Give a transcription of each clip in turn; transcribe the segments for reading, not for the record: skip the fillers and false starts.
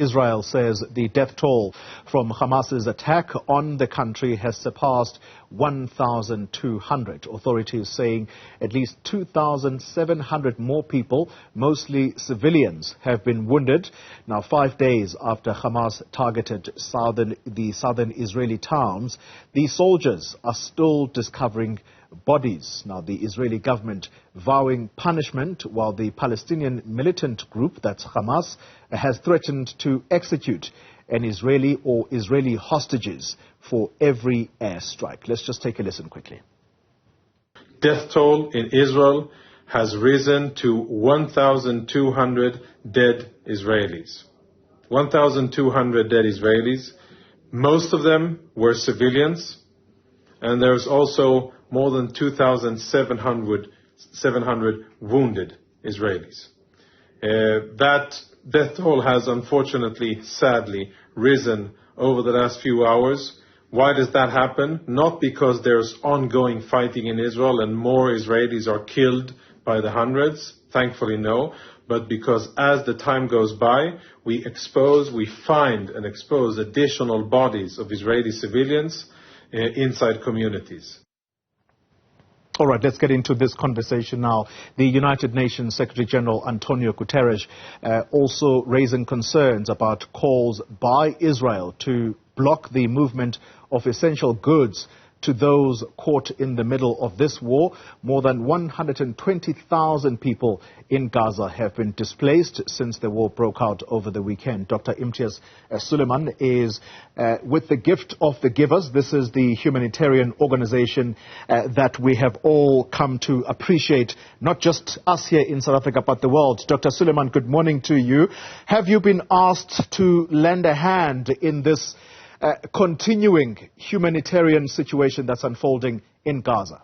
Israel says the death toll from Hamas's attack on the country has surpassed 1,200. Authorities saying at least 2,700 more people, mostly civilians, have been wounded. Now, 5 days after Hamas targeted the southern Israeli towns, the soldiers are still discovering bodies. Now, the Israeli government vowing punishment, while the Palestinian militant group, that's Hamas, has threatened to execute an Israeli or Israeli hostages for every airstrike. Let's just take a listen quickly. Death toll in Israel has risen to 1,200 dead Israelis. 1,200 dead Israelis. Most of them were civilians, and there's also more than 2,700 wounded Israelis. That death toll has unfortunately, sadly, risen over the last few hours. Why does that happen? Not because there's ongoing fighting in Israel and more Israelis are killed by the hundreds, thankfully no, but because as the time goes by, we find and expose additional bodies of Israeli civilians inside communities. All right, let's get into this conversation now. The United Nations Secretary-General António Guterres also raising concerns about calls by Israel to block the movement of essential goods to those caught in the middle of this war. More than 120,000 people in Gaza have been displaced since the war broke out over the weekend. Dr. Imtiaz Sooliman is with the Gift of the Givers. This is the humanitarian organization that we have all come to appreciate, not just us here in South Africa, but the world. Dr. Sooliman, good morning to you. Have you been asked to lend a hand in this continuing humanitarian situation that's unfolding in Gaza?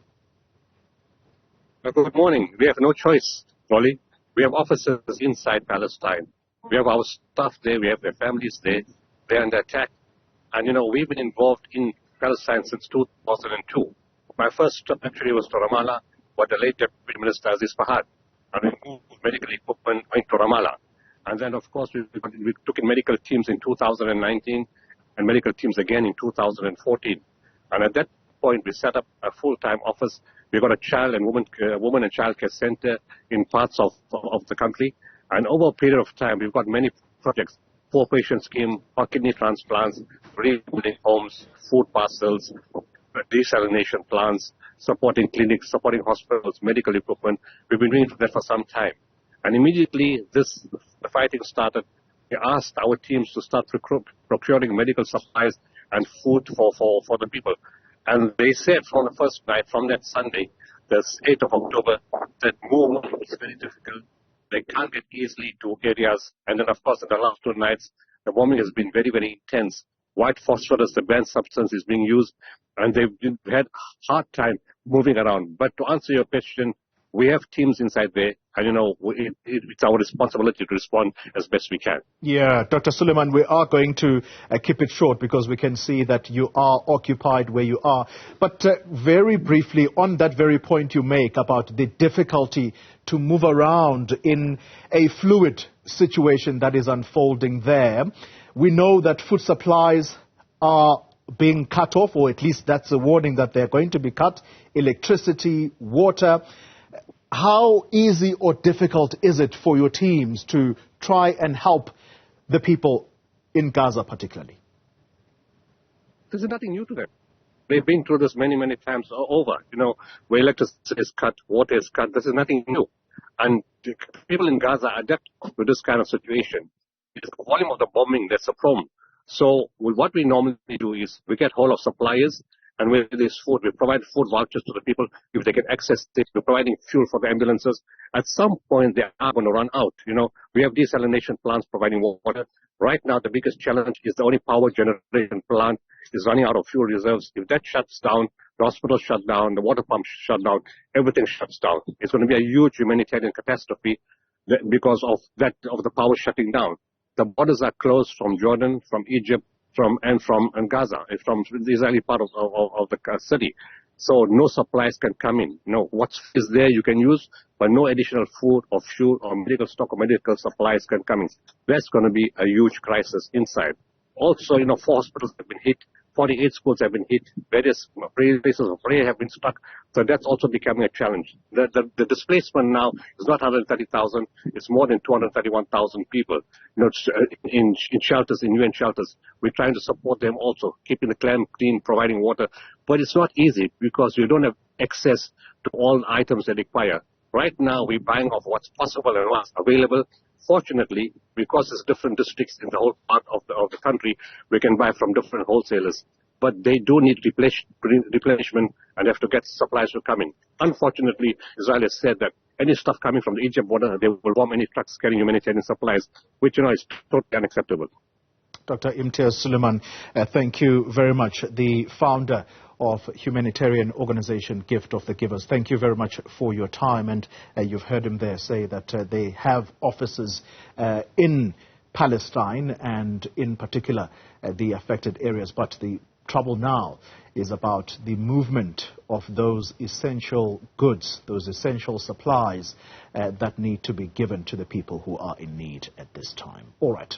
Good morning. We have no choice, Xoli. We have officers inside Palestine. We have our staff there. We have their families there. They're under attack. And, we've been involved in Palestine since 2002. My first stop actually was to Ramallah, where the late Deputy Minister Aziz Fahad, and we moved medical equipment into Ramallah. And then, of course, we took in medical teams in 2019, and medical teams again in 2014. And at that point, we set up a full-time office. We got a child and woman and child care center in parts of the country. And over a period of time, we've got many projects: 4-patient scheme, kidney transplants, rebuilding homes, food parcels, desalination plants, supporting clinics, supporting hospitals, medical equipment. We've been doing that for some time. And immediately the fighting started, we asked our teams to start procuring medical supplies and food for the people. And they said from the first night, from that Sunday, the 8th of October, that movement is very difficult. They can't get easily to areas. And then, of course, in the last 2 nights, the bombing has been very, very intense. White phosphorus, the banned substance, is being used, and they've had a hard time moving around. But to answer your question, we have teams inside there, and it's our responsibility to respond as best we can. Yeah, Dr. Sooliman, we are going to keep it short because we can see that you are occupied where you are. But very briefly, on that very point you make about the difficulty to move around in a fluid situation that is unfolding there, we know that food supplies are being cut off, or at least that's a warning that they're going to be cut, electricity, water. How easy or difficult is it for your teams to try and help the people in Gaza particularly? This is nothing new to them. They've been through this many, many times over. Where electricity is cut, water is cut. This is nothing new. And people in Gaza adapt to this kind of situation. It's the volume of the bombing that's a problem. So what we normally do is we get hold of suppliers, and with this food, we provide food vouchers to the people if they can access it. We're providing fuel for the ambulances. At some point, they are going to run out. We have desalination plants providing water. Right now, the biggest challenge is the only power generation plant is running out of fuel reserves. If that shuts down, the hospitals shut down, the water pumps shut down, everything shuts down. It's going to be a huge humanitarian catastrophe because of the power shutting down. The borders are closed from Jordan, from Egypt, from Gaza, from the Israeli part of the city. So no supplies can come in. What is there you can use, but no additional food or fuel or medical stock or medical supplies can come in. That's going to be a huge crisis inside. Also, 4 hospitals have been hit. 48 schools have been hit. Various places of prayer have been stuck. So that's also becoming a challenge. The displacement now is not 130,000. It's more than 231,000 people. In shelters, in UN shelters. We're trying to support them also, keeping the camp clean, providing water. But it's not easy because you don't have access to all items they require. Right now, we're buying off what's possible and what's available. Fortunately, because there's different districts in the whole part of the country, we can buy from different wholesalers. But they do need replenishment and have to get supplies to come in. Unfortunately, Israel has said that any stuff coming from the Egypt border, they will bomb any trucks carrying humanitarian supplies, which, is totally unacceptable. Dr. Imtiaz Sooliman, thank you very much. The founder of humanitarian organization Gift of the Givers. Thank you very much for your time. And you've heard him there say that they have offices in Palestine and in particular the affected areas. But the trouble now is about the movement of those essential goods, those essential supplies that need to be given to the people who are in need at this time. All right.